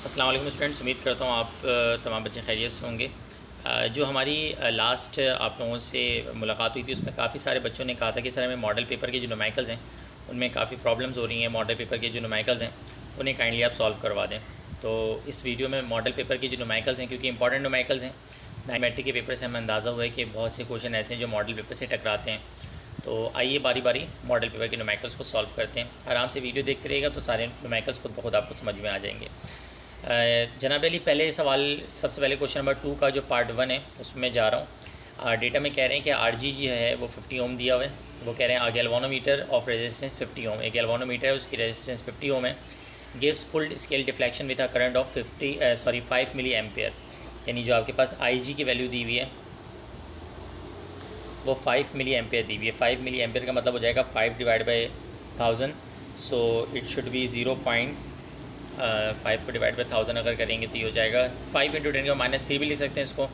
अस्सलाम वालेकुम स्टूडेंट्स, उम्मीद करता हूँ आप तमाम बच्चे खैरियत से होंगे। जो हमारी लास्ट आप लोगों से मुलाकात हुई थी उसमें काफ़ी सारे बच्चों ने कहा था कि सर हमें मॉडल पेपर के जो न्यूमेरिकल्स हैं उनमें काफ़ी प्रॉब्लम्स हो रही हैं। मॉडल पेपर के जो न्यूमेरिकल्स हैं उन्हें काइंडली आप सॉल्व करवा दें। तो इस वीडियो में मॉडल पेपर के जो न्यूमेरिकल्स हैं, क्योंकि इंपॉर्टेंट न्यूमेरिकल्स हैं, मैथमेटिक्स के पेपर से हमें अंदाज़ा हुआ है कि बहुत से क्वेश्चन ऐसे हैं जो मॉडल पेपर से टकराते हैं। तो आइए बारी बारी मॉडल पेपर के न्यूमेरिकल्स को सॉल्व करते हैं। आराम से वीडियो देखते रहिएगा तो सारे न्यूमेरिकल्स खुद ब खुद आपको समझ में आ जाएंगे। जनाब अली, पहले सवाल, सबसे पहले क्वेश्चन नंबर 2 का जो पार्ट 1 है उसमें जा रहा हूँ। डेटा में कह रहे हैं कि आरजी जी है वो 50 ओम दिया हुआ है। वो कह रहे हैं गैल्वानोमीटर ऑफ रेजिस्टेंस 50 ओम, एक गैल्वानोमीटर है उसकी रेजिस्टेंस 50 ओम है। Gives full scale deflection with a current of 5 milli ampere. यानी जो आपके पास आई की वैल्यू दी हुई है वो 5 मिली एम्पेयर दी हुई है। 5 मिली एम्पेयर का मतलब हो जाएगा 5 divide by 1000, so it should be 0.5 को डिवाइड बाई 1000 अगर करेंगे तो ये हो जाएगा 5 इंटू 10 का -3 भी लिख सकते हैं इसको,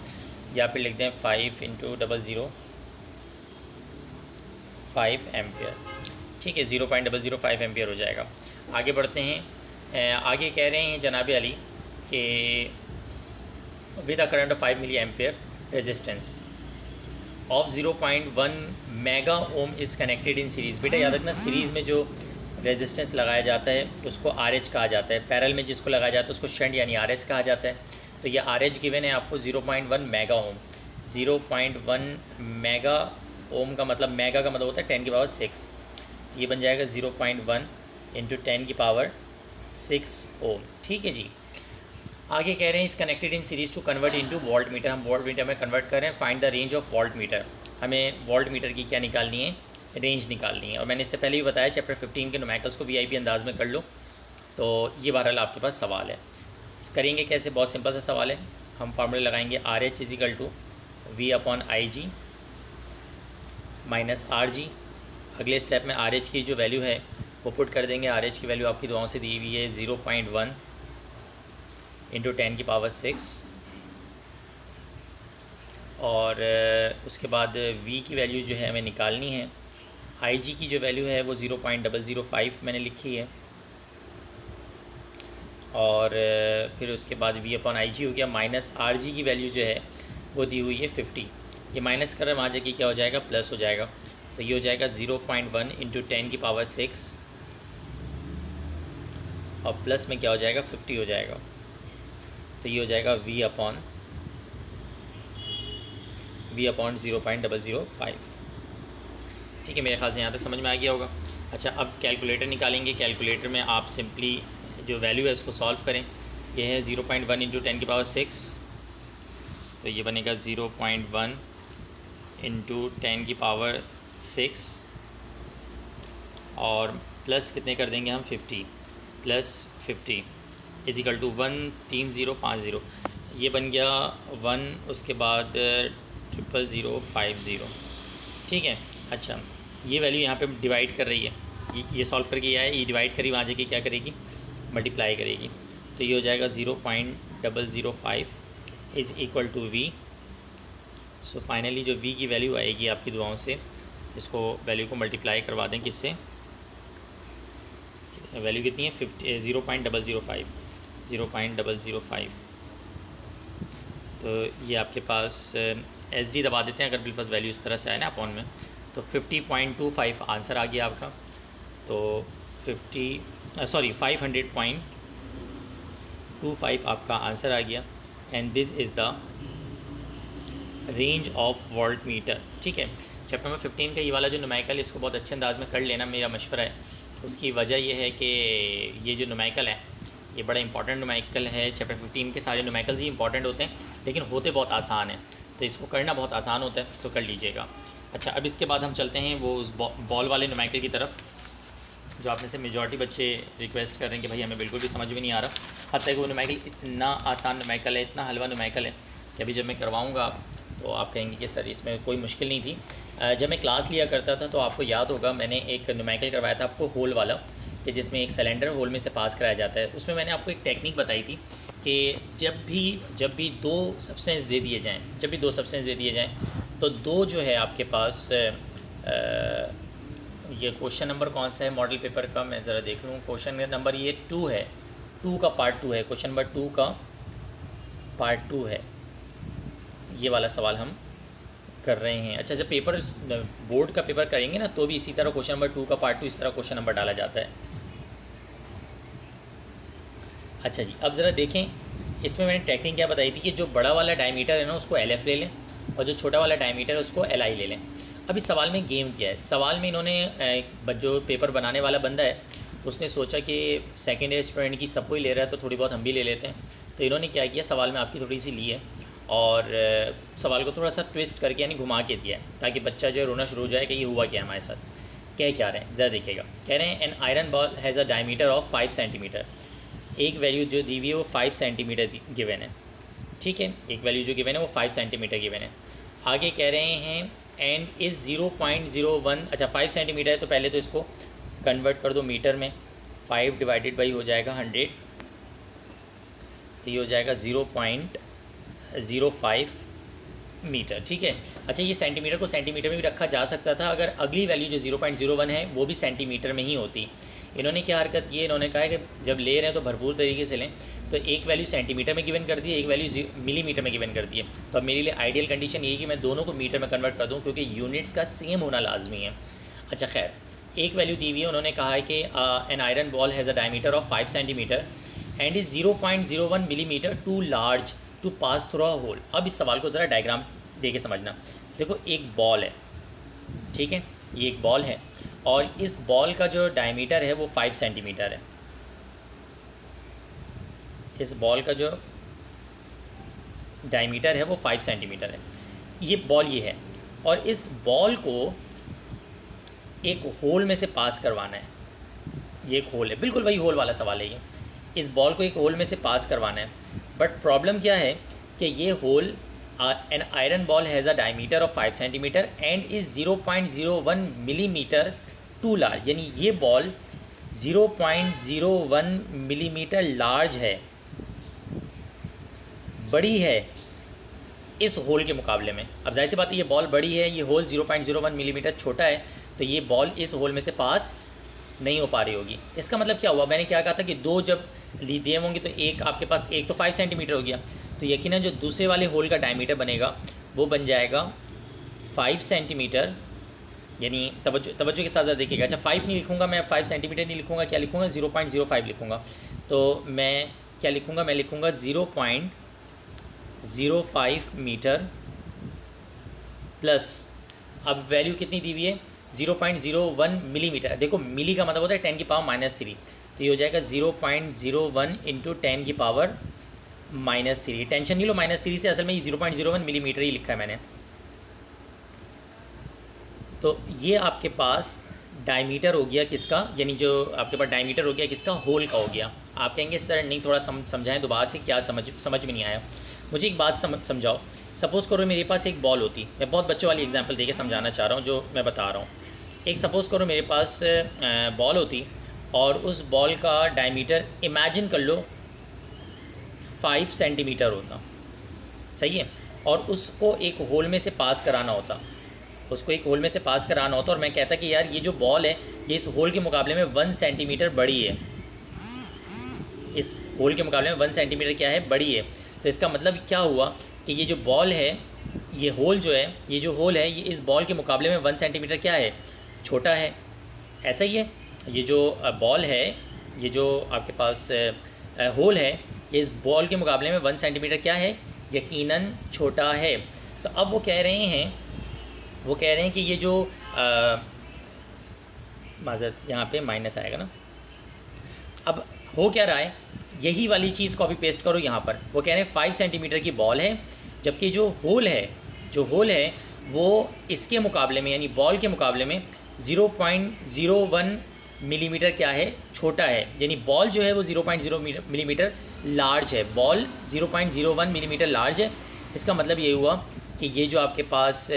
या फिर लिख दें 5 इंटू 005 एम्पेयर। ठीक है, 0.005 एम्पेयर हो जाएगा। आगे बढ़ते हैं। आगे कह रहे हैं जनाब अली कि with a current of 5 milli ampere resistance of 0.1 mega ohm is connected in series. बेटा याद रखना, सीरीज़ में जो रेजिस्टेंस लगाया जाता है उसको RH कहा जाता है, पैरेलल में जिसको लगाया जाता है उसको शंट यानी RS कहा जाता है। तो ये RH गिवन है आपको 0.1 मेगा ओम। 0.1 मेगा ओम का मतलब, मेगा का मतलब होता है 10 की पावर 6, ये बन जाएगा 0.1 इंटू 10 की पावर 6 ओम। ठीक है जी। आगे कह रहे हैं इस connected in series to convert into volt meter. हम वोल्ट मीटर में कन्वर्ट कर रहे हैं। Find the range of volt meter. हमें वोल्ट मीटर की क्या निकालनी है, रेंज निकालनी है। और मैंने इससे पहले भी बताया चैप्टर 15 के न्यूमेरिकल्स को VIP अंदाज में कर लो। तो ये बहरहाल आपके पास सवाल है, करेंगे कैसे? बहुत सिंपल सा सवाल है। हम फार्मूले लगाएंगे RH equal to V/IG minus RG। अगले स्टेप में RH की जो वैल्यू है वो पुट कर देंगे। RH की वैल्यू आपकी दुआओं से दी हुई है 0.1 इंटू 10 की पावर 6, और उसके बाद V की वैल्यू जो है हमें निकालनी है। IG की जो वैल्यू है वो 0.005 मैंने लिखी है, और फिर उसके बाद V/IG हो गया, माइनस RG की वैल्यू जो है वो दी हुई है 50। ये माइनस कर वहाँ जाके क्या हो जाएगा, प्लस हो जाएगा। तो ये हो जाएगा 0.1 इंटू 10 की पावर 6, और प्लस में क्या हो जाएगा, 50 हो जाएगा। तो ये हो जाएगा V/0.005। ठीक है, मेरे ख्याल से यहाँ तक समझ में आ गया होगा। अच्छा, अब कैलकुलेटर निकालेंगे। कैलकुलेटर में आप सिंपली जो वैल्यू है उसको सॉल्व करें। ये है 0.1 इंटू 10 की पावर 6, तो ये बनेगा 0.1 इंटू 10 की पावर 6, और प्लस कितने कर देंगे हम, 50 प्लस 50 इजिकल टू 13050। ये बन गया 1, उसके बाद 00050। ठीक है। अच्छा, ये वैल्यू यहाँ पे डिवाइड कर रही है, ये सॉल्व करके ये है, ये डिवाइड करी, वहाँ जाके क्या करेगी, मल्टीप्लाई करेगी। तो ये हो जाएगा 0.005 is equal to V। So finally जो V की वैल्यू आएगी आपकी दुआओं से, इसको वैल्यू को मल्टीप्लाई करवा दें किससे, वैल्यू कितनी है 0.005। तो ये आपके पास SD दबा देते हैं अगर बिल्कुल वैल्यू इस तरह से आए ना अपॉन में, तो 50.25 आंसर आ गया आपका। तो 500.25 आपका आंसर आ गया, and this is the range of volt meter. ठीक है। चैप्टर नंबर 15 का ये वाला जो न्यूमेरिकल है इसको बहुत अच्छे अंदाज में कर लेना, मेरा मशवरा है। उसकी वजह यह है कि ये जो न्यूमेरिकल है ये बड़ा इंपॉर्टेंट न्यूमेरिकल है। चैप्टर 15 के सारे न्यूमेरिकल्स ही इंपॉर्टेंट होते हैं, लेकिन होते बहुत आसान हैं, तो इसको करना बहुत आसान होता है, तो कर लीजिएगा। अच्छा, अब इसके बाद हम चलते हैं वो उस बॉल वाले न्यूमेरिकल की तरफ, जो आप में से मेजॉरिटी बच्चे रिक्वेस्ट कर रहे हैं कि भाई हमें बिल्कुल भी समझ में नहीं आ रहा। हद तक वो न्यूमेरिकल इतना आसान न्यूमेरिकल है, इतना हलवा न्यूमेरिकल है कि अभी जब मैं करवाऊँगा तो आप कहेंगे कि सर इसमें कोई मुश्किल नहीं थी। जब मैं क्लास लिया करता था तो आपको याद होगा मैंने एक न्यूमेरिकल करवाया था आपको होल वाला, कि जिसमें एक सिलेंडर होल में से पास कराया जाता है। उसमें मैंने आपको एक टेक्निक बताई थी कि जब भी दो सब्सटेंस दे दिए जाएँ, तो दो जो है आपके पास ये क्वेश्चन नंबर कौन सा है मॉडल पेपर का, मैं ज़रा देख लूँ। क्वेश्चन नंबर ये 2 है, 2 का पार्ट 2 है, क्वेश्चन नंबर 2 का पार्ट 2 है, ये वाला सवाल हम कर रहे हैं। अच्छा, जब पेपर बोर्ड का पेपर करेंगे ना तो भी इसी तरह क्वेश्चन नंबर 2 का पार्ट 2 इस तरह क्वेश्चन नंबर डाला जाता है। अच्छा जी, अब ज़रा देखें, इसमें मैंने टेक्निक क्या बताई थी कि जो बड़ा वाला डायमीटर है ना उसको LF ले लें और जो छोटा वाला डायमीटर है उसको LI ले लें। अब इस सवाल में गेम क्या है, सवाल में इन्होंने जो पेपर बनाने वाला बंदा है उसने सोचा कि सेकेंड ईयर स्टूडेंट की सबको ही ले रहा है तो थोड़ी बहुत हम भी ले लेते हैं। तो इन्होंने क्या किया, सवाल में आपकी थोड़ी सी ली है और सवाल को थोड़ा सा ट्विस्ट करके यानी घुमा के दिया है ताकि बच्चा जो है रोना शुरू हो जाए कि ये हुआ क्या हमारे साथ। कह क्या रहे हैं ज़रा देखिएगा, कह रहे हैं N iron ball has a diameter of 5 centimetre. एक वैल्यू जो दी हुई है वो 5 सेंटीमीटर गिवन है, ठीक है, एक वैल्यू जो गिवन है वो 5 सेंटीमीटर गिवन है। आगे कह रहे हैं एंड इज़ 0.01, अच्छा 5 सेंटीमीटर है तो पहले तो इसको कन्वर्ट कर दो मीटर में, 5 डिवाइडेड बाई हो जाएगा 100, तो ये हो जाएगा 0.05 मीटर, ठीक है। अच्छा, ये सेंटीमीटर को सेंटीमीटर में भी रखा जा सकता था अगर अगली वैल्यू जो 0.01 है वो भी सेंटीमीटर में ही होती। इन्होंने क्या हरकत की है, इन्होंने कहा है कि जब ले रहे हैं तो भरपूर तरीके से लें, तो एक वैल्यू सेंटीमीटर में गिवन कर दी है, एक वैल्यू मिलीमीटर में गिवन कर दी है। तो अब मेरे लिए आइडियल कंडीशन ये कि मैं दोनों को मीटर में कन्वर्ट कर दूँ क्योंकि यूनिट्स का सेम होना लाजमी है। अच्छा खैर, एक वैल्यू दी हुई है, उन्होंने कहा है कि an iron ball has a diameter of 5 centimetre and is 0.01 millimetre too large to pass through a hole. अब इस सवाल को ज़रा डायग्राम दे के समझना। देखो, एक बॉल है, ठीक है, ये एक बॉल है और इस बॉल का जो डायमीटर है वो 5 सेंटीमीटर है। इस बॉल का जो डायमीटर है वो 5 सेंटीमीटर है। ये बॉल ये है और इस बॉल को एक होल में से पास करवाना है। ये एक होल है, बिल्कुल वही होल वाला सवाल है ये। इस बॉल को एक होल में से पास करवाना है, बट प्रॉब्लम क्या है कि ये hole an iron ball has a diameter of 5 centimetre and is 0.01 millimetre too large, यानी ये बॉल 0.01 मिलीमीटर लार्ज है, बड़ी है इस होल के मुकाबले में। अब जाहिर सी बात है ये बॉल बड़ी है, ये होल 0.01 मिलीमीटर छोटा है, तो ये बॉल इस होल में से पास नहीं हो पा रही होगी। इसका मतलब क्या हुआ, मैंने क्या कहा था कि दो जब दिए होंगे तो एक आपके पास, एक तो 5 सेंटीमीटर हो गया, तो यकीनन जो दूसरे वाले होल का डायमीटर बनेगा वो बन जाएगा 5 सेंटीमीटर, यानी तवज्जो के साथ ज़रा देखिएगा। अच्छा, 5 नहीं लिखूँगा मैं, 5 सेंटीमीटर नहीं लिखूँगा, क्या लिखूँगा 0.05 लिखूँगा। तो मैं क्या लिखूँगा, मैं लिखूँगा 0.05 मीटर प्लस, अब वैल्यू कितनी दी हुई है 0.01 मिलीमीटर। देखो मिली का मतलब होता है 10 की पावर -3, तो ये हो जाएगा 0.01 इंटू 10 की पावर -3। टेंशन नहीं लो -3 से, असल में ये 0.01 मिलीमीटर ही लिखा है मैंने। तो ये आपके पास डायमीटर हो गया किसका, यानी जो आपके पास डायमीटर हो गया किसका, होल का हो गया। आप कहेंगे सर नहीं, थोड़ा समझाएं दोबारा से, क्या समझ में नहीं आया। मुझे एक बात समझाओ। सपोज़ करो मेरे पास एक बॉल होती, मैं बहुत बच्चों वाली एग्जांपल देके समझाना चाह रहा हूँ जो मैं बता रहा हूँ। एक सपोज़ करो मेरे पास बॉल होती और उस बॉल का डायमीटर इमेजिन कर लो 5 सेंटीमीटर होता, सही है, और उसको एक होल में से पास कराना होता, उसको एक होल में से पास कराना होता और मैं कहता कि यार ये जो बॉल है ये इस होल के मुकाबले में 1 सेंटीमीटर बड़ी है, इस होल के मुकाबले में 1 सेंटीमीटर क्या है, बड़ी है। तो इसका मतलब क्या हुआ कि ये जो बॉल है, ये होल जो है, ये जो होल है ये इस बॉल के मुकाबले में 1 सेंटीमीटर क्या है, छोटा है। ऐसा ही है, ये जो बॉल है, ये जो आपके पास होल है, ये इस बॉल के मुकाबले में 1 सेंटीमीटर क्या है, यकीनन छोटा है। तो अब वो कह रहे हैं कि ये जो माज़रत यहाँ पे माइनस आएगा ना, अब हो क्या रहा है, यही वाली चीज़ कॉपी पेस्ट करो यहाँ पर। वो कह रहे हैं 5 सेंटीमीटर की बॉल है, जबकि जो होल है वो इसके मुकाबले में, यानी बॉल के मुकाबले में 0.01 मिलीमीटर क्या है, छोटा है। यानी बॉल जो है वो 0.0 मिलीमीटर लार्ज है, बॉल 0.01 मिलीमीटर लार्ज है। इसका मतलब ये हुआ कि ये जो आपके पास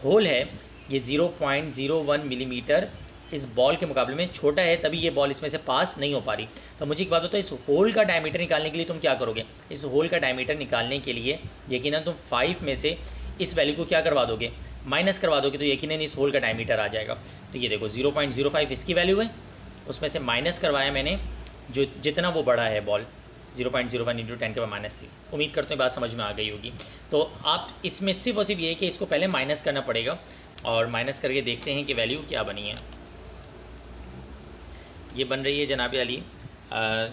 होल है ये 0.01 मिलीमीटर इस बॉल के मुकाबले में छोटा है, तभी ये बॉल इसमें से पास नहीं हो पा रही। तो मुझे एक बात बताओ, इस होल का डायमीटर निकालने के लिए तुम क्या करोगे, इस होल का डायमीटर निकालने के लिए यकीनन तुम 5 में से इस वैल्यू को क्या करवा दोगे, माइनस करवा दोगे, तो यकीनन इस होल का डायमीटर आ जाएगा। तो ये देखो 0.05 इसकी वैल्यू है, उसमें से माइनस करवाया मैंने जो जितना वो बड़ा है बॉल 0.01 इंटू 10 के पावर -3। उम्मीद करते हैं बात समझ में आ गई होगी। तो आप इसमें सिर्फ और सिर्फ ये है कि इसको पहले माइनस करना पड़ेगा और माइनस करके देखते हैं कि वैल्यू क्या बनी है। ये बन रही है जनाब अली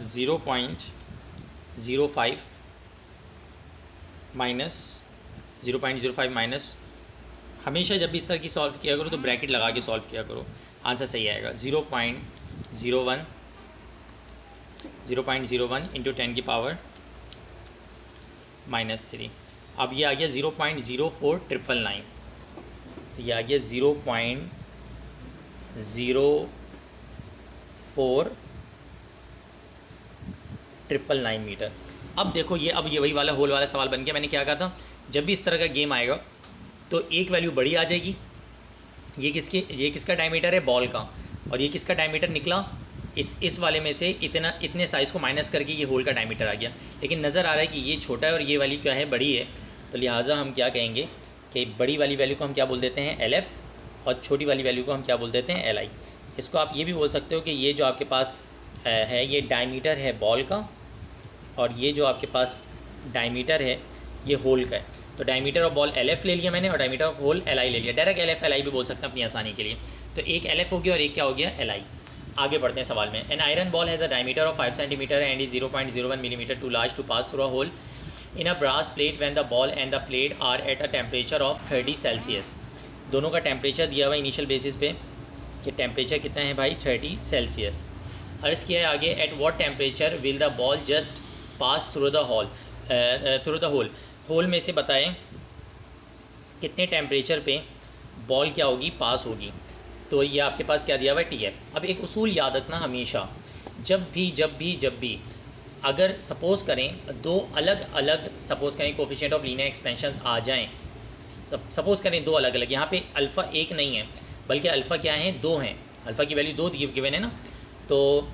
0.05 माइनस 0.05 माइनस, हमेशा जब भी इस तरह की सॉल्व किया करो तो ब्रैकेट लगा के सॉल्व किया करो, आंसर सही आएगा। 0.01 इंटू 10 की पावर -3। अब ये आ गया 0.04999, तो ये आ गया 0.04999 मीटर। अब देखो ये वही वाला होल वाला सवाल बन गया। मैंने क्या कहा था, जब भी इस तरह का गेम आएगा तो एक वैल्यू बड़ी आ जाएगी। ये किसका डायमीटर है, बॉल का, और ये किसका डायमीटर निकला, इस वाले में से इतने साइज़ को माइनस करके ये होल का डायमीटर आ गया। लेकिन नज़र आ रहा है कि ये छोटा है और ये वाली क्या है, बड़ी है। तो लिहाजा हम क्या कहेंगे कि बड़ी वाली वैल्यू को हम क्या बोल देते हैं, LF, और छोटी वाली वैल्यू को हम क्या बोल देते हैं, LI। इसको आप ये भी बोल सकते हो कि ये जो आपके पास है ये डायमीटर है बॉल का, और ये जो आपके पास डायमीटर है ये होल का है। तो डायमीटर ऑफ बॉल LF ले लिया मैंने और डायमीटर ऑफ होल LI ले लिया। डायरेक्ट LF LI भी बोल सकते हैं अपनी आसानी के लिए। तो एक LF हो गया और एक क्या हो गया, LI। आगे बढ़ते हैं सवाल में। An iron ball has a diameter of 5 centimetre and is 0.01 millimetre too large to pass through a hole in a brass plate when the ball and the plate are at a temperature of 30 Celsius. दोनों का temperature दिया हुआ initial basis पे कि temperature कितना है भाई, 30 Celsius. अर्ज़ किया है आगे, at what temperature will the ball just pass through the hole. Hole में से बताएं कितने टेम्परेचर पे बॉल क्या होगी, पास होगी। तो ये आपके पास क्या दिया हुआ है, TF। अब एक उसूल याद रखना हमेशा, जब भी अगर सपोज़ करें दो अलग अलग कोफिशिएंट ऑफ लीनियर एक्सपेंशन आ जाएं, सपोज़ करें दो अलग अलग, यहाँ पे अल्फ़ा एक नहीं है बल्कि अल्फ़ा क्या है, दो हैं। अल्फ़ा की वैल्यू 2 गिवन है ना, तो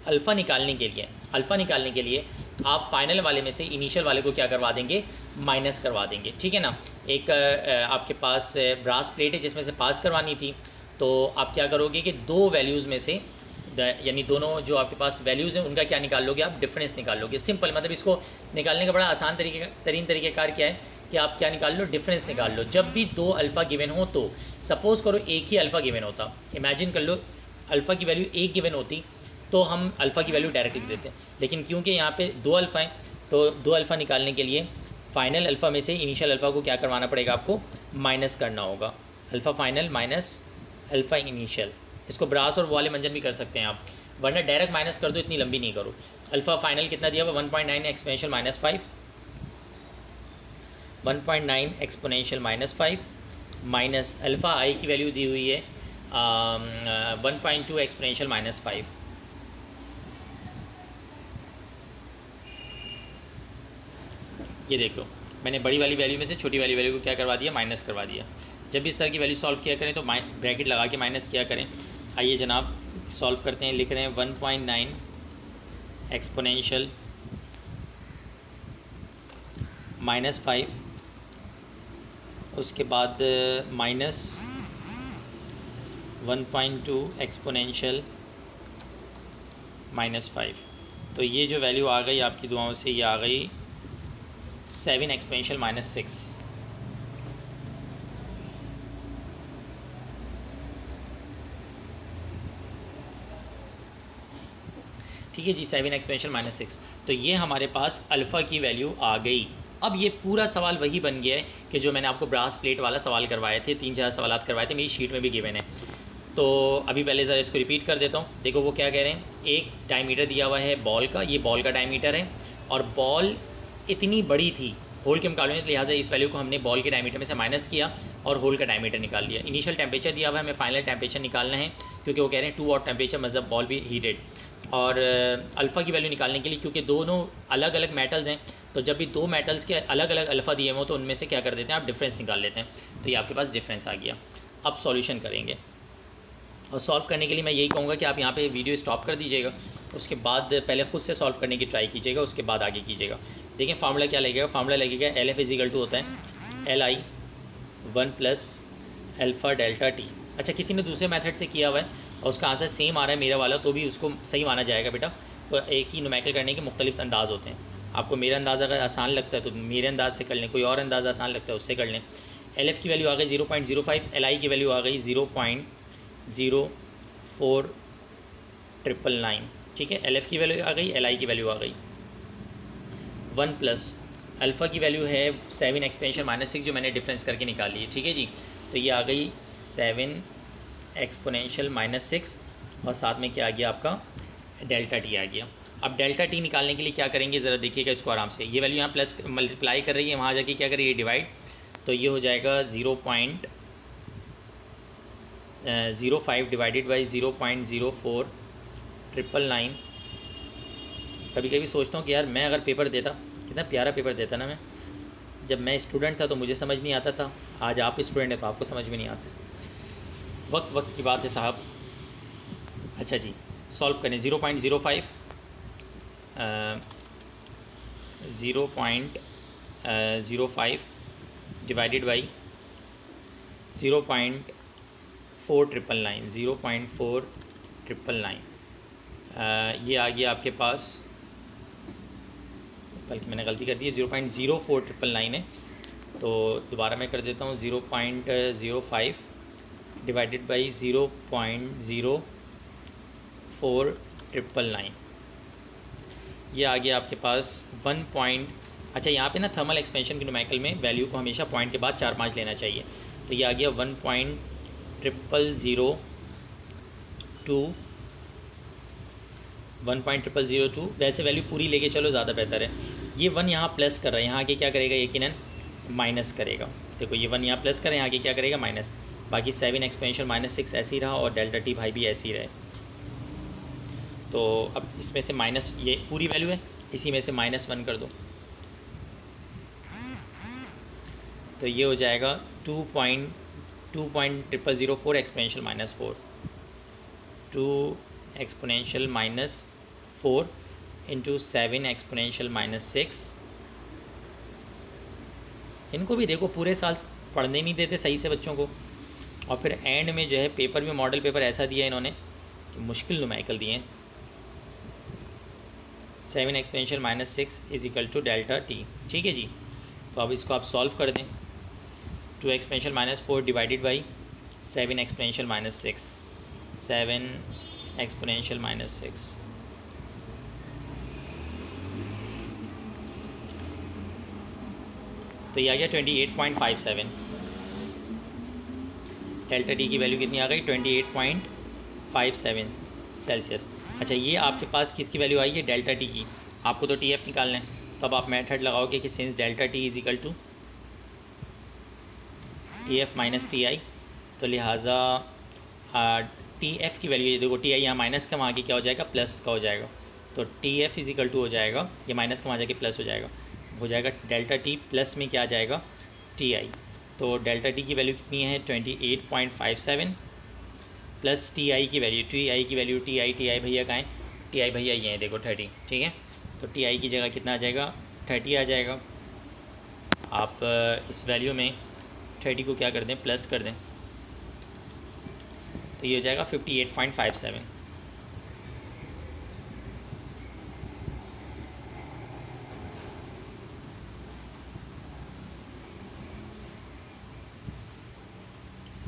अल्फ़ा निकालने के लिए आप फाइनल वाले में से इनिशियल वाले को क्या करवा देंगे, माइनस करवा देंगे। ठीक है ना। एक आपके पास ब्रास प्लेट है जिसमें से पास करवानी थी, तो आप क्या करोगे कि दो वैल्यूज़ में से यानी दोनों जो आपके पास वैल्यूज़ हैं उनका क्या निकाल लोगे, आप डिफरेंस निकाल लोगे। सिंपल, मतलब इसको निकालने का बड़ा आसान तरीक़ेकार क्या है कि आप क्या निकाल लो, डिफरेंस निकाल लो। जब भी दो अल्फ़ा गिवन हो, तो सपोज़ करो एक ही अल्फ़ा गिवन होता, इमेजिन कर लो अल्फ़ा की वैल्यू 1 गिवन होती तो हम अल्फ़ा की वैल्यू डायरेक्ट लिख देते हैं। लेकिन क्योंकि यहाँ पे 2 अल्फ़ा हैं, तो 2 अल्फ़ा निकालने के लिए फ़ाइनल अल्फ़ा में से इनिशियल अल्फ़ा को क्या करवाना पड़ेगा, आपको माइनस करना होगा। Alpha final minus alpha initial. इसको ब्रास और वाले मंजन भी कर सकते हैं आप, वरना डायरेक्ट माइनस कर दो, इतनी लंबी नहीं करो। अल्फ़ा फ़ाइनल कितना दिया हुआ, 1.9 एक्सपोनेंशियल -5, 1.9 एक्सपोनेंशियल -5 माइनस अल्फ़ा आई की वैल्यू दी हुई है 1.2 एक्सपोनेंशियल -5। ये देख लो, मैंने बड़ी वाली वैल्यू में से छोटी वाली वैल्यू को क्या करवा दिया, माइनस करवा दिया। जब भी इस तरह की वैल्यू सॉल्व किया करें तो ब्रैकेट लगा के माइनस किया करें। आइए जनाब सॉल्व करते हैं। लिख रहे हैं 1.9 एक्सपोनेंशियल -5, उसके बाद माइनस 1.2 एक्सपोनेंशियल -5। तो ये जो वैल्यू आ गई आपकी दुआओं से, ये आ गई 7 एक्सपोनेंशियल -6। ठीक है जी, 7 एक्सपोनेंशियल -6। तो ये हमारे पास अल्फ़ा की वैल्यू आ गई। अब ये पूरा सवाल वही बन गया है कि जो मैंने आपको ब्रास प्लेट वाला सवाल करवाए थे, 3-4 सवाल करवाए थे, मेरी शीट में भी गिवन है। तो अभी पहले ज़रा इसको रिपीट कर देता हूँ। देखो वो क्या कह रहे हैं, एक डायमीटर दिया हुआ है बॉल का, ये बॉल का डायमीटर है, और बॉल इतनी बड़ी थी होल के मुकाबले में, लिहाजा इस वैल्यू को हमने बॉल के डायमीटर में से माइनस किया और होल का डायमीटर निकाल लिया। इनिशियल टेम्परेचर दिया हुआ है, हमें फाइनल टेम्परेचर निकालना है, क्योंकि वो कह रहे हैं 2 वाट टेम्परेचर मतलब बॉल भी हीटेड। और अल्फ़ा की वैल्यू निकालने के लिए, क्योंकि दोनों अलग अलग मेटल्स हैं, तो जब भी दो मेटल्स के अलग अलग अल्फ़ा दिए हों तो उनमें से क्या कर देते हैं, आप डिफरेंस निकाल लेते हैं। तो ये आपके पास डिफरेंस आ गया। अब सॉल्यूशन करेंगे, और सॉल्व करने के लिए मैं यही कहूँगा कि आप यहाँ पे वीडियो स्टॉप कर दीजिएगा, उसके बाद पहले ख़ुद से सॉल्व करने की ट्राई कीजिएगा, उसके बाद आगे कीजिएगा। देखिए फार्मूला क्या लगेगा, फार्मूला लगेगा LF = होता है LI 1 + अल्फ़ा डेल्टा T। अच्छा, किसी ने दूसरे मेथड से किया हुआ है और उसका आंसर सेम आ रहा है मेरा वाला, तो भी उसको सही माना जाएगा बेटा। तो एक ही न्यूमेरिकल करने के मुख्तलिफ अंदाज़ होते हैं। आपको मेरा अंदाज़ अगर आसान लगता है तो मेरे अंदाज से कर लें, कोई और अंदाज़ आसान लगता है उससे कर लें। LF की वैल्यू आ गई 0.05, LI की वैल्यू आ गई 0.04999। ठीक है, LF की वैल्यू आ गई, LI की वैल्यू आ गई 1 प्लस अल्फ़ा की वैल्यू है 7 एक्सपोनेंशियल -6 जो मैंने डिफरेंस करके निकाली है। ठीक है जी, तो ये आ गई 7 एक्सपोनेंशियल -6 और साथ में क्या आ गया आपका डेल्टा टी आ गया। अब डेल्टा टी निकालने के लिए क्या करेंगे ज़रा देखिएगा इसको आराम से। ये वैल्यू यहाँ प्लस मल्टीप्लाई कर रही है, वहाँ जाके क्या करिए डिवाइड, तो ये हो जाएगा 0.05 डिवाइडेड बाई 0.04999। कभी कभी सोचता हूँ कि यार मैं अगर पेपर देता, कितना प्यारा पेपर देता ना मैं। जब मैं स्टूडेंट था तो मुझे समझ नहीं आता था, आज आप स्टूडेंट हैं तो आपको समझ में नहीं आता। वक्त की बात है साहब। अच्छा जी, सॉल्व करें। 0.05 डिवाइडेड बाई 0.4999 ये आ गया आपके पास, बल्कि मैंने गलती कर दी है, 0.04999 है। तो दोबारा मैं कर देता हूँ 0.05 डिवाइडेड बाई 0.04999। ये आ गया आपके पास 1 अच्छा यहाँ पे ना थर्मल एक्सपेंशन के न्यूमेरिकल में वैल्यू को हमेशा पॉइंट के बाद 4-5 लेना चाहिए। तो ये आ गया 1.002। वैसे वैल्यू पूरी लेके चलो ज़्यादा बेहतर है। ये 1 यहाँ प्लस कर रहा है, यहाँ आगे क्या करेगा, यकीनन माइनस करेगा। देखो ये 1 यहाँ प्लस करें, यहाँ आगे क्या करेगा, माइनस। बाकी 7 एक्सपोनेंशियल -6 ऐसे ही रहा और डेल्टा टी भाई भी ऐसे ही रहे। तो अब इसमें से माइनस, ये पूरी वैल्यू है, इसी में से -1 कर दो, तो ये हो जाएगा 2.0004 एक्सपोनेंशियल -4 2 एक्सपोनेंशियल -4 इंटू 7 एक्सपोनेंशियल -6। इनको भी देखो पूरे साल पढ़ने नहीं देते सही से बच्चों को, और फिर एंड में जो है पेपर में मॉडल पेपर ऐसा दिया इन्होंने कि मुश्किल न्यूमेरिकल दिए हैं। 7 exponential -6 is equal to delta T. ठीक है जी, तो अब इसको आप सॉल्व कर दें। 2 exponential -4 divided by 7 exponential -6 7 exponential -6। तो ये आ गया 28.57। डेल्टा टी की वैल्यू कितनी आ गई, 28.57 सेल्सियस। अच्छा ये आपके पास किसकी वैल्यू आई है, डेल्टा टी की। आपको तो TF निकालना है, तब आप मेथड लगाओगे कि since delta T is equal to TF minus TI, तो लिहाजा TF की वैल्यू, ये देखो TI यहाँ माइनस का, वहाँ की क्या हो जाएगा, प्लस का हो जाएगा। तो TF इज इक्वल टू हो जाएगा, ये माइनस का वहाँ जाके प्लस हो जाएगा डेल्टा टी प्लस में क्या आ जाएगा, TI। तो डेल्टा टी की वैल्यू कितनी है, 28.57 प्लस TI की वैल्यू, TI भैया कहाँ है, TI भैया ये हैं देखो 30। ठीक है, तो TI की जगह कितना आ जाएगा, 30 आ जाएगा। आप इस वैल्यू में 30 को क्या कर दें, प्लस कर दें, तो ये हो जाएगा 58.57।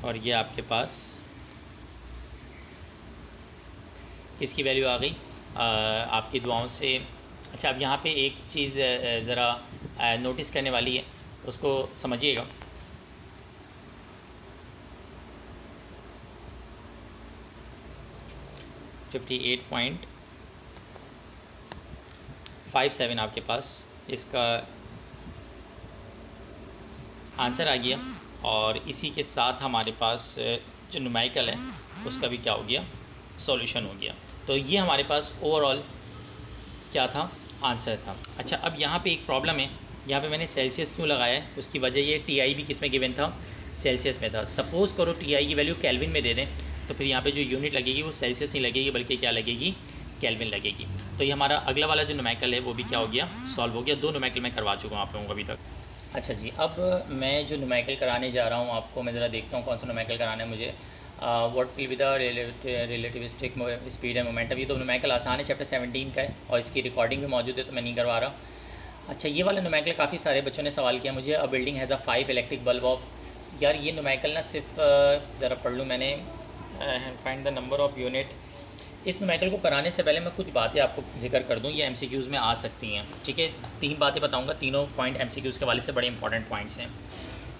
और ये आपके पास किसकी वैल्यू आ गई, आपकी दुआओं से। अच्छा अब यहाँ पे एक चीज़ ज़रा नोटिस करने वाली है, उसको समझिएगा। $58.57 आपके पास इसका आंसर आ गया, और इसी के साथ हमारे पास जो न्यूमेरिकल है उसका भी क्या हो गया, सॉल्यूशन हो गया। तो ये हमारे पास ओवरऑल क्या था, आंसर था। अच्छा अब यहाँ पे एक प्रॉब्लम है, यहाँ पे मैंने सेल्सियस क्यों लगाया है, उसकी वजह ये TI भी किस में गिवन था, सेल्सियस में था। सपोज़ करो TI की वैल्यू केल्विन में दे दें, तो फिर यहाँ पे जो यूनिट लगेगी वो सेल्सियस नहीं लगेगी बल्कि क्या लगेगी, केल्विन लगेगी। तो ये हमारा अगला वाला जो न्यूमेरिकल है वो भी क्या हो गया, सॉल्व हो गया। 2 न्यूमेरिकल मैं करवा चुका हूँ आप लोगों को अभी तक। अच्छा जी, अब मैं जो न्यूमेरिकल कराने जा रहा हूँ आपको, मैं ज़रा देखता हूँ कौन सा न्यूमेरिकल कराना है मुझे। What will be the relativistic speed and momentum. ये तो न्यूमेरिकल आसान है, चैप्टर 17 का है और इसकी रिकॉर्डिंग भी मौजूद है, तो मैं नहीं करवा रहा। अच्छा, ये वाला न्यूमेरिकल काफ़ी सारे बच्चों ने सवाल किया मुझे। A building has a 5 electric bulb off. यार ये न्यूमेरिकल ना सिर्फ ज़रा पढ़ लूँ मैंने। Find the number of unit. इस न्यूमेरिकल को कराने से पहले मैं कुछ बातें आपको जिक्र कर दूं, ये एमसीक्यूज़ में आ सकती हैं, ठीक है। 3 बातें बताऊंगा, तीनों पॉइंट एमसीक्यूज़ के वाले से बड़े इंपॉर्टेंट पॉइंट्स हैं।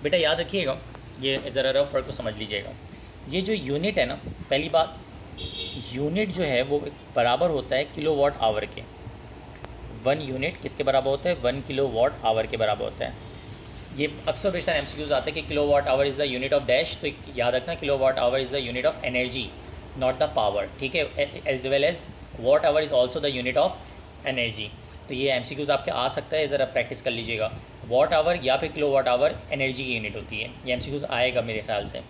बेटा याद रखिएगा, ये ज़रा रफ वर्क को समझ लीजिएगा। ये जो यूनिट है ना, पहली बात, यूनिट जो है वो बराबर होता है किलोवाट आवर के। 1 यूनिट किसके बराबर होता है? 1 किलोवाट आवर के बराबर होता है। ये अक्सर बेशतर एमसीक्यूज़ आते हैं कि kilowatt hour is the unit of dash, तो याद रखना kilowatt hour is the unit of energy, not the power, ठीक है। As well as watt hour is also the unit of energy. तो ये एमसीक्यूज़ आपके आ सकता है, ज़रा प्रैक्टिस कर लीजिएगा। वाट आवर या फिर किलोवाट आवर एनर्जी की यूनिट होती है, ये एमसीक्यूज़ आएगा मेरे ख्याल से।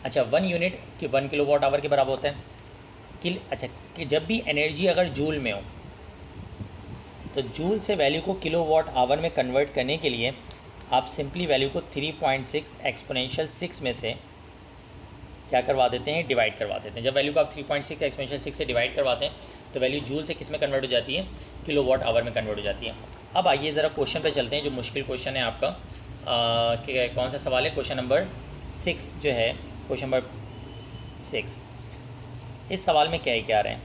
अच्छा, 1 यूनिट कि 1 किलोवाट आवर के बराबर होता है अच्छा, कि जब भी एनर्जी अगर जूल में हो तो जूल से वैल्यू को किलोवाट आवर में कन्वर्ट करने के लिए आप सिंपली वैल्यू को 3.6 एक्सपोनेंशियल 6 में से क्या करवा देते हैं? डिवाइड करवा देते हैं। जब वैल्यू को आप 3.6 एक्सपोनेंशियल 6 से डिवाइड करवाते हैं तो वैल्यू जूल से किस में कन्वर्ट हो जाती है? किलोवाट आवर में कन्वर्ट हो जाती है। अब आइए ज़रा क्वेश्चन पे चलते हैं, जो मुश्किल क्वेश्चन है आपका। कि कौन सा सवाल है? क्वेश्चन नंबर 6 जो है, क्वेश्चन नंबर 6। इस सवाल में क्या रहे हैं?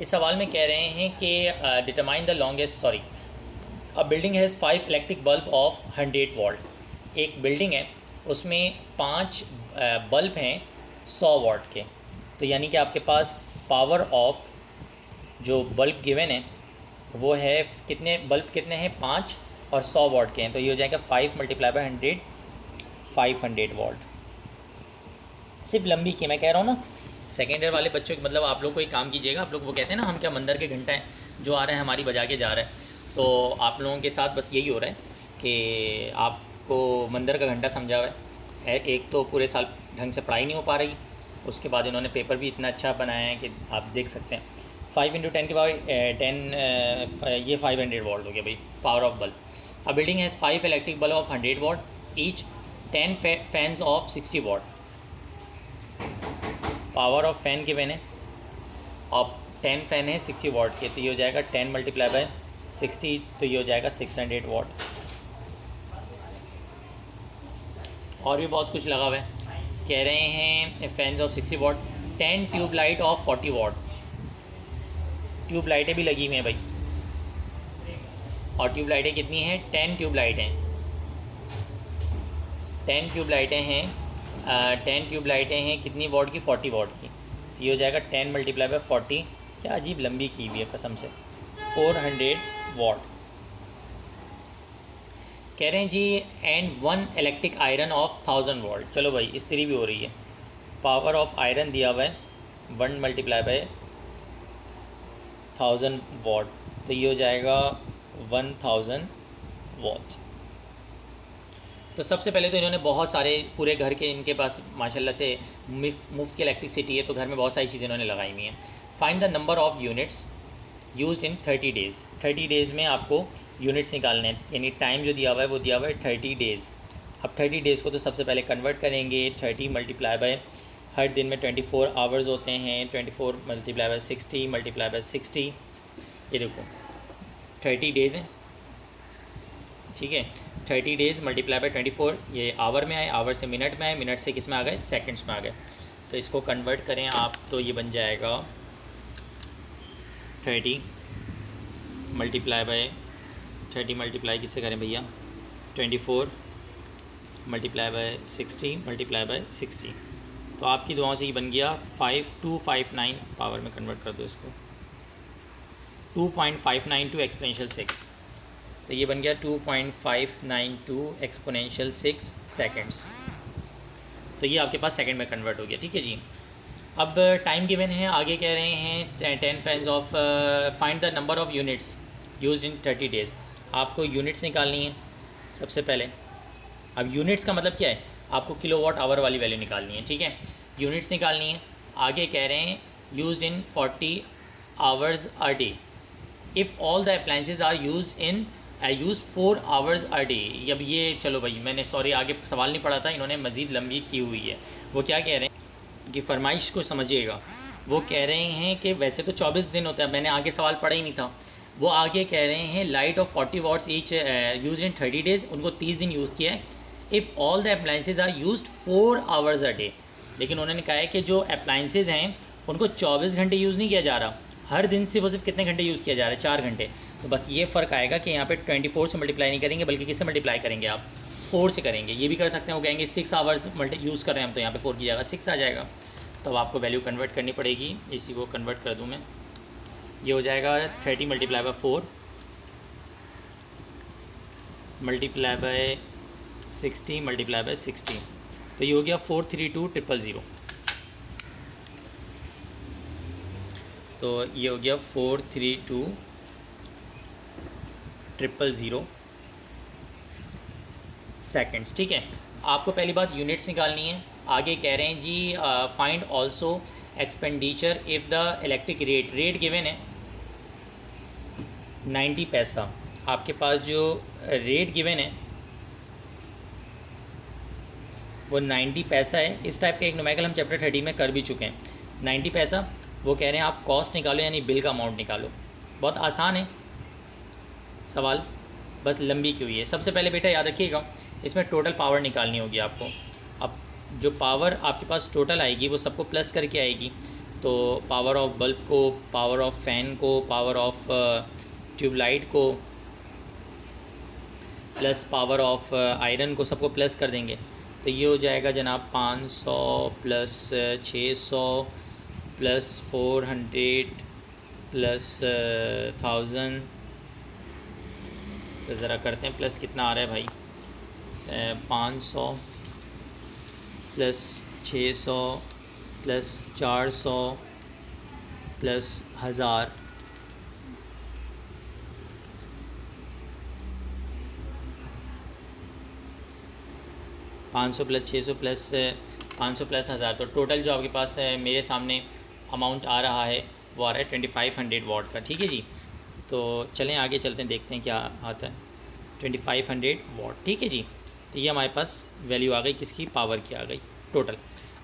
इस सवाल में कह रहे हैं कि determine the longest, sorry, a building has 5 electric bulb of 100 volt. एक बिल्डिंग है, उसमें 5 बल्ब हैं 100 वाट के। तो यानी कि आपके पास पावर ऑफ जो बल्ब गिवन है वो है कितने? बल्ब कितने हैं? 5 और 100 वाट के हैं, तो ये हो जाएगा 5 × 100, 500 वाट। सिर्फ लंबी की मैं कह रहा हूँ ना, सेकेंड ईयर वाले बच्चों मतलब आप लोग को एक काम कीजिएगा। आप लोग वो कहते हैं ना, हम क्या मंदिर के घंटा हैं, जो आ रहे हैं हमारी बजा के जा रहा है। तो आप लोगों के साथ बस यही हो रहा है कि आपको मंदिर का घंटा समझा हुआ है। एक तो पूरे साल ढंग से पढ़ाई नहीं हो पा रही, उसके बाद इन्होंने पेपर भी इतना अच्छा बनाया है कि आप देख सकते हैं। 5 × 10 के बाद 10 ये 500 वॉट हो गया भाई, power of bulb. A building has 5 electric bulb of 100 watt each, 10 fans of 60 watt. Power of fan given है और 10 फैन है 60 वाट के, तो ये हो जाएगा 10 × 60, तो ये हो जाएगा 600 वाट। और भी बहुत कुछ लगा हुआ है। कह रहे हैं fans of 60 watt, 10 tube light of 40 watt. Tube लाइटें भी लगी हुई हैं भाई, और ट्यूब लाइटें कितनी हैं? 10 ट्यूब लाइटें हैं, 10 ट्यूब लाइटें हैं 10 ट्यूब लाइटें हैं कितनी वाट की? 40 वाट की। तो ये हो जाएगा 10 × 40, क्या अजीब लंबी की हुई है कसम से, 400 वाट। कह रहे हैं जी एंड 1 इलेक्ट्रिक आयरन ऑफ 1000 वाट। चलो भाई, इस्त्री भी हो रही है। पावर ऑफ आयरन दिया हुआ है 1 × 1000 वाट, तो ये हो जाएगा 1000 वाट। तो सबसे पहले तो इन्होंने बहुत सारे पूरे घर के, इनके पास माशाल्लाह से मुफ्त की इलेक्ट्रिसिटी है, तो घर में बहुत सारी चीज़ें इन्होंने लगाई हुई हैं। Find the number of units used in 30 days. 30 days में आपको यूनिट्स निकालने हैं, यानी टाइम जो दिया हुआ है वो दिया हुआ है 30 डेज़। अब 30 डेज़ को तो सबसे पहले कन्वर्ट करेंगे। 30 × हर दिन में 24 आवर्स होते हैं, 24 × 60 × 60, ये देखो 30 डेज़ हैं, ठीक है। 30 डेज़ × 24, ये आवर में आए, आवर से मिनट में आए, मिनट से किस में आ गए? सेकंड्स में आ गए। तो इसको कन्वर्ट करें आप, तो ये बन जाएगा 30 मल्टीप्लाई किससे करें भैया? 24 × 60 × 60। तो आपकी दुआओं से ये बन गया 5259, पावर में कन्वर्ट कर दो इसको, 2.592 एक्सपोनेंशियल 6, तो ये बन गया 2.592 एक्सपोनेंशियल 6 सेकेंड्स। तो ये आपके पास सेकंड में कन्वर्ट हो गया, ठीक है जी। अब टाइम गिवन है, आगे कह रहे हैं 10 fans of, find the number of units used in 30 days. आपको यूनिट्स निकालनी है सबसे पहले। अब यूनिट्स का मतलब क्या है? आपको किलोवाट आवर वाली वैल्यू निकालनी है, ठीक है। यूनिट्स निकालनी है। आगे कह रहे हैं used in 40 hours a day if all the appliances are used 4 hours a day. अब ये चलो भाई, मैंने सॉरी आगे सवाल नहीं पढ़ा था, इन्होंने मज़ीद लंबी की हुई है। वो क्या कह रहे हैं? की फरमाइश को समझिएगा। वो कह रहे हैं कि वैसे तो 24 दिन होता है, मैंने आगे सवाल पढ़ा ही नहीं था। वो आगे कह रहे हैं light of 40 watts each use in 30 days, उनको 30 दिन यूज़ किया है। If all the appliances are used 4 hours a day, लेकिन उन्होंने कहा है कि जो अप्लाइंसेज हैं उनको 24 घंटे यूज़ नहीं किया जा रहा, हर दिन से वो सिर्फ कितने घंटे यूज़ किया जा रहा है, 4 घंटे। तो बस ये फ़र्क आएगा कि यहाँ पे 24 से मल्टीप्लाई नहीं करेंगे, बल्कि किससे मल्टीप्लाई करेंगे आप, 4 से करेंगे। ये भी कर सकते हैं, वो कहेंगे 6 आवर्स यूज़ कर रहे हैं हम, तो यहाँ पे 4 की जगह 6 आ जाएगा। तो अब आपको वैल्यू कन्वर्ट करनी पड़ेगी, इसी को कन्वर्ट कर दूँ मैं। ये हो जाएगा 30 multiply by 4 multiply by 60 multiply by 60, तो ये हो गया 432,000। तो ये हो गया 432,000 सेकेंड्स। ठीक है, आपको पहली बात यूनिट्स निकालनी है। आगे कह रहे हैं जी find also expenditure if the electric rate given है 90 पैसा। आपके पास जो रेट गिवन है वो 90 पैसा है। इस टाइप का एक न्यूमेरिकल हम चैप्टर 30 में कर भी चुके हैं। 90 पैसा, वो कह रहे हैं आप कॉस्ट निकालो, यानी बिल का अमाउंट निकालो। बहुत आसान है सवाल, बस लंबी की हुई है। सबसे पहले बेटा याद रखिएगा, इसमें टोटल पावर निकालनी होगी आपको। अब जो पावर आपके पास टोटल आएगी वो सबको प्लस करके आएगी। तो पावर ऑफ बल्ब को, पावर ऑफ फ़ैन को, पावर ऑफ ट्यूबलाइट को, प्लस पावर ऑफ आयरन को, सबको प्लस कर देंगे। तो ये हो जाएगा जनाब 500 प्लस 600 प्लस 400 प्लस 1000। तो ज़रा करते हैं प्लस कितना आ रहा है भाई, 500 plus 600 plus 400 plus 1000, $500 plus 600 plus 500 plus 1000। तो टोटल जो आपके पास है मेरे सामने अमाउंट आ रहा है वो आ रहा है 2500 वाट का। ठीक है जी, तो चलें आगे चलते हैं, देखते हैं क्या आता है। 2500 वाट, ठीक है जी। तो ये हमारे पास वैल्यू आ गई, किसकी, पावर की आ गई टोटल।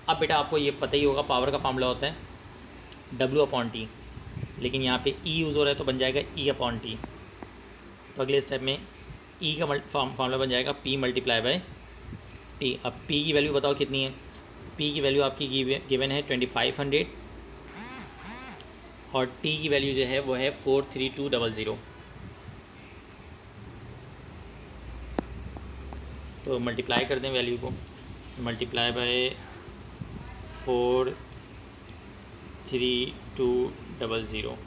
अब बेटा आपको ये पता ही होगा पावर का फार्मूला होता है W/T, लेकिन यहाँ पे E यूज़ हो रहा है तो बन जाएगा E/T। तो अगले स्टेप में E का फार्मूला बन जाएगा P मल्टीप्लाई बाय T। अब P की वैल्यू बताओ कितनी है। P की वैल्यू आपकी गिवन है 2500 और T की वैल्यू जो है वो है 43200। तो मल्टीप्लाई कर दें वैल्यू को, मल्टीप्लाई बाय 43200,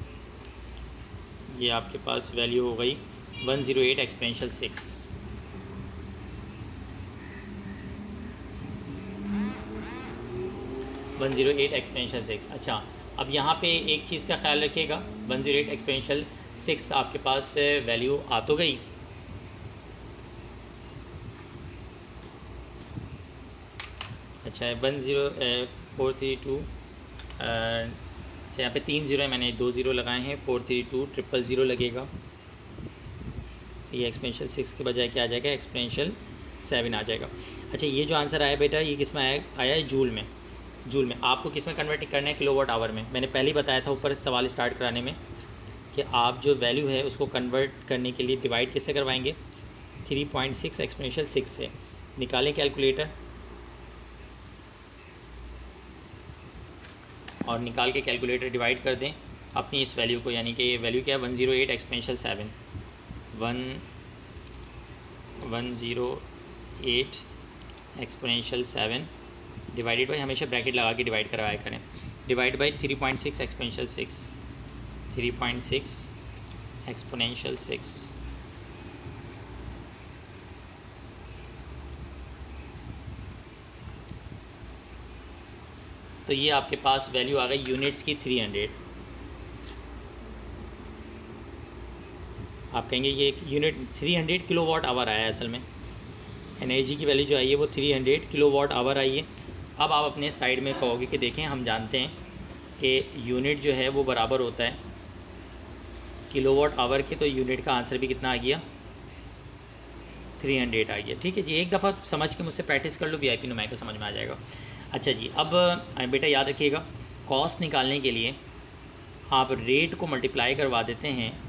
ये आपके पास वैल्यू हो गई 108 एक्सपोनेंशियल 6। अच्छा, अब यहाँ पे एक चीज़ का ख्याल रखिएगा, 108 एक्सपोनेंशियल 6 आपके पास वैल्यू आ तो गई, अच्छा 10432, अच्छा यहाँ पे 3 ज़ीरो है, मैंने 2 ज़ीरो लगाए हैं, 432,000 लगेगा। ये एक्सपोनेंशियल 6 के बजाय क्या आ जाएगा, एक्सपोनेंशियल 7 आ जाएगा। अच्छा, ये जो आंसर आया बेटा ये किस में आया है, जूल में। जूल में आपको किस में कन्वर्ट करना है, किलोवाट आवर में। मैंने पहले ही बताया था ऊपर सवाल स्टार्ट कराने में कि आप जो वैल्यू है उसको कन्वर्ट करने के लिए डिवाइड किससे करवाएंगे, 3.6 एक्सपोनेंशियल 6 से। निकालें कैलकुलेटर और निकाल के कैलकुलेटर डिवाइड कर दें अपनी इस वैल्यू को, यानी कि ये वैल्यू क्या है 108 एक्सपोनेंशियल 7, 108 एक्सपोनेंशियल 7 डिवाइडेड बाई, हमेशा ब्रैकेट लगा के डिवाइड करवाया करें, डिवाइड बाई 3.6 एक्सपोनेंशियल 6, 3.6 एक्सपोनेंशियल 6। तो ये आपके पास वैल्यू आ गई यूनिट्स की 300। आप कहेंगे ये यूनिट 300 किलोवाट आवर आया है, असल में एनर्जी की वैल्यू जो आई है वो 300 किलोवाट आवर आई है। अब आप अपने साइड में कहोगे कि देखें हम जानते हैं कि यूनिट जो है वो बराबर होता है किलोवाट आवर के, तो यूनिट का आंसर भी कितना आ गया, 300 आ गया। ठीक है जी, एक दफ़ा समझ के मुझसे प्रैक्टिस कर लो, VIP न्यूमेरिकल समझ में आ जाएगा। अच्छा जी, अब बेटा याद रखिएगा, कॉस्ट निकालने के लिए आप रेट को मल्टीप्लाई करवा देते हैं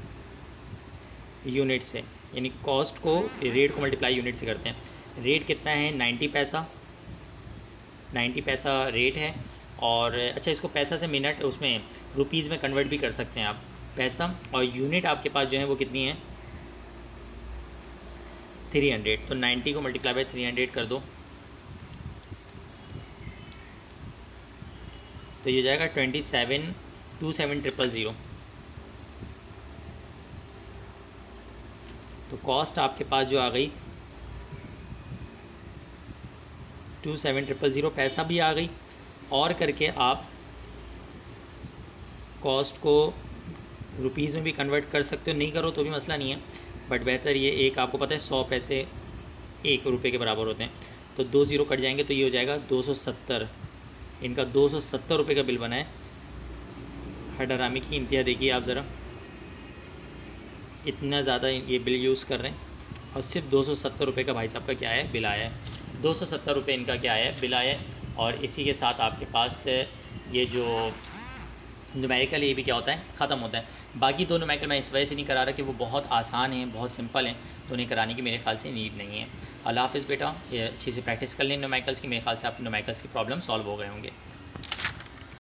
यूनिट से, यानी कॉस्ट को रेट को मल्टीप्लाई यूनिट से करते हैं। रेट कितना है? 90 पैसा, 90 पैसा रेट है। और अच्छा, इसको पैसा से मिनट उसमें रुपीज़ में कन्वर्ट भी कर सकते हैं आप, पैसा। और यूनिट आपके पास जो है वो कितनी है? 300। तो 90 को मल्टीप्लाई बाय 300 कर दो, तो ये जाएगा 27,27,000। तो कॉस्ट आपके पास जो आ गई 27,000, पैसा भी आ गई। और करके आप कॉस्ट को रुपीज़ में भी कन्वर्ट कर सकते हो, नहीं करो तो भी मसला नहीं है, बट बेहतर ये, एक आपको पता है 100 पैसे 1 रुपये के बराबर होते हैं, तो 2 ज़ीरो कट जाएंगे, तो ये हो जाएगा 270। इनका 270 रुपये का बिल बना है। हडरामी की इंतहा देखिए आप ज़रा, इतना ज़्यादा ये बिल यूज़ कर रहे हैं और सिर्फ 270 रुपये का भाई साहब का क्या है? बिल आया है। 270 रुपये इनका क्या है? बिल आया है। और इसी के साथ आपके पास ये जो न्यूमेरिकल ये भी क्या होता है? ख़त्म होता है। बाकी दो न्यूमेरिकल मैं इस वजह से नहीं करा रहा कि वो बहुत आसान हैं, बहुत सिंपल हैं, तो उन्हें कराने की मेरे ख्याल से नीड नहीं है। अल्लाह हाफ़िज़ बेटा, ये अच्छी से प्रैक्टिस कर लें न्यूमेरिकल्स की, मेरे ख्याल से आपकी न्यूमेरिकल्स की प्रॉब्लम सॉल्व हो गए होंगे।